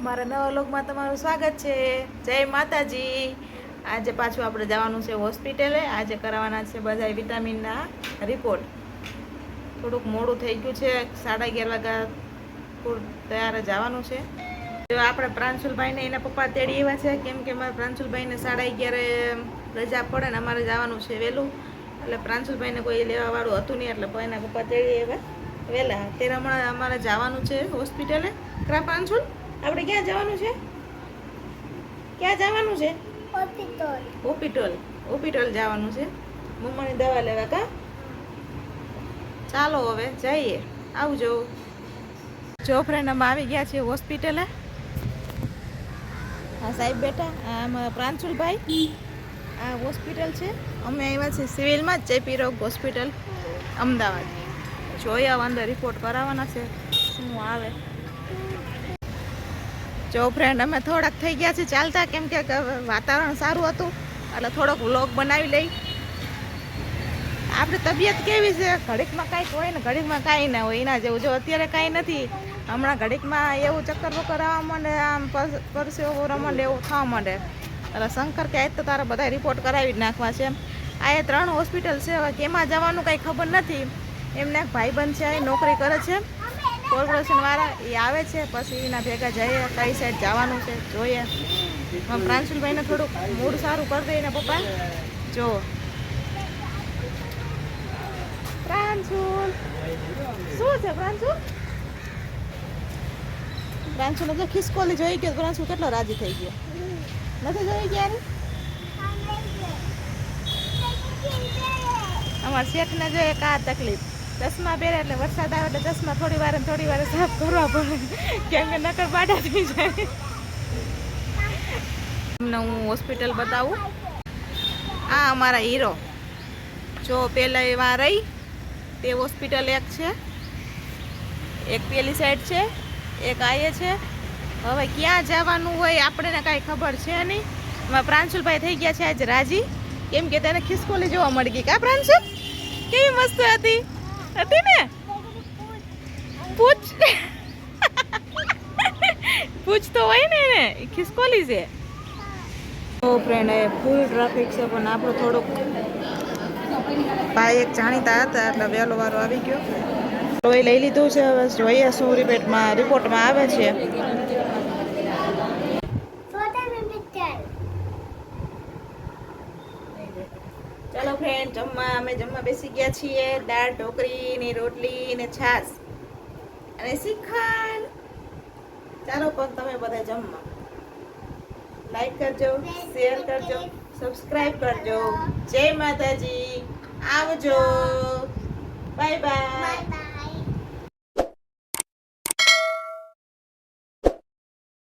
અમારા નવા વ્લોગમાં તમારું સ્વાગત છે. જય માતાજી. આજે પાછું આપણે જવાનું છે હોસ્પિટલે. આજે કરાવવાના છે બધા વિટામિનના રિપોર્ટ. થોડુંક મોડું થઈ ગયું છે, 11:30 વાગ્યા ત્યારે જવાનું છે. તો આપણે પ્રાંશુલભાઈને એના પપ્પા તેડી આવ્યા છે, કેમ કે મારા પ્રાંશુલભાઈને 11:30 રજા પડે ને અમારે જવાનું છે વહેલું. એટલે પ્રાંશુલભાઈને કોઈ લેવાવાળું હતું નહીં, એટલે એના પપ્પા તેડી આવ્યા વહેલા. અત્યારે હમણાં અમારે જવાનું છે હોસ્પિટલે. ક્રા પ્રાંશુલ, આપણે ક્યાં જવાનું છે? ક્યાં જવાનું છે? હોસ્પિટલ જવાનું છે. મમ્માની દવા લેવા. કા ચાલો હવે જઈએ. આવજો. જો ફ્રેન્ડ, અમે આવી ગયા છીએ હોસ્પિટલે. હા સાહેબ બેટા, આમાં પ્રાંશુલભાઈ, આ હોસ્પિટલ છે. અમે આવ્યા છીએ સિવિલમાં જેપી રોગ હોસ્પિટલ અમદાવાદ. જોયા અંદર રિપોર્ટ કરાવવાના છે શું આવે. જો ફ્રેન્ડ, અમે થોડાક થઈ ગયા છે ચાલતા, કેમ કે વાતાવરણ સારું હતું એટલે થોડોક વ્લોગ બનાવી લઈ. આપણી તબિયત કેવી છે, ઘડીકમાં કાંઈક હોય ને ઘડીકમાં કાંઈ ના હોય એના જેવું. જો અત્યારે કાંઈ નથી, હમણાં ઘડીકમાં એવું ચક્કર બક્કર આવવા માંડે, આમ પરસેવો રમંડે એવું થવા માંડે. એટલે શંકર કે આજ તો તારા બધા રિપોર્ટ કરાવી જ નાખવા છે. આ 3 હોસ્પિટલ છે, હવે કેમાં જવાનું કાંઈ ખબર નથી. એમને એક ભાઈબંધ છે, એ નોકરી કરે છે કોર્પોરેશનવાળા, એ આવે છે પછી એના ભેગા જઈએ. કઈ સાઈડ જવાનું છે જોઈએ. પ્રાંશુલભાઈને થોડુંક મૂડ સારું કરી દે એના પપ્પા. જો પ્રાંશુલ, શું છે પ્રાંશુલ? પ્રાંશુલ એટલે ખિસકોલી જોઈ ગયો. પ્રાંશુલ કેટલો રાજી થઈ ગયો. નથી જોઈ ગયા ને અમારા શેઠને જો એક આ તકલીફ, ચશ્મા પહેરે એટલે વરસાદ આવે એટલે ચશ્મા થોડી વાર સાફ કરવા પડે, કેમ કે નકર બાડા થઈ જાય. તમને હું હોસ્પિટલ બતાવું. આ અમારા હીરો જો પેલા એવા રહી તે હોસ્પિટલ એક છે, એક પેલી સાઈડ છે, એક આયે છે. હવે ક્યાં જવાનું હોય આપણે કાંઈ ખબર છે નહીં. એમાં પ્રાંશુલભાઈ થઈ ગયા છે આજ રાજી, કેમ કે તેને ખિસકોલી જોવા મળી ગઈ. કા પ્રાંશુલ, કેવી મસ્ત હતી ને? પૂછ તો હોય ને એને, ખિસકોલી છે. ઓ ફ્રેન્ડ, એ ફૂલ ટ્રાફિક છે, પણ આપણો થોડોક ભાઈ એક જાણીતા હતા એટલે વહેલો વારો આવી ગયો. લોહી લઈ લીધું છે, હવે જોઈએ શું રિપોર્ટમાં આવે છે. ચાલો ફ્રેન્ડ, અમે જમવા બેસી ગયા છીએ. દાળ ઢોકળી ને રોટલી ને છાશ અને શ્રીખંડ. ચાલો પણ તમે બધા જમવા. લાઈક કરજો, શેર કરજો, સબસ્ક્રાઈબ કરજો. જય માતાજી. આવજો. Bye bye.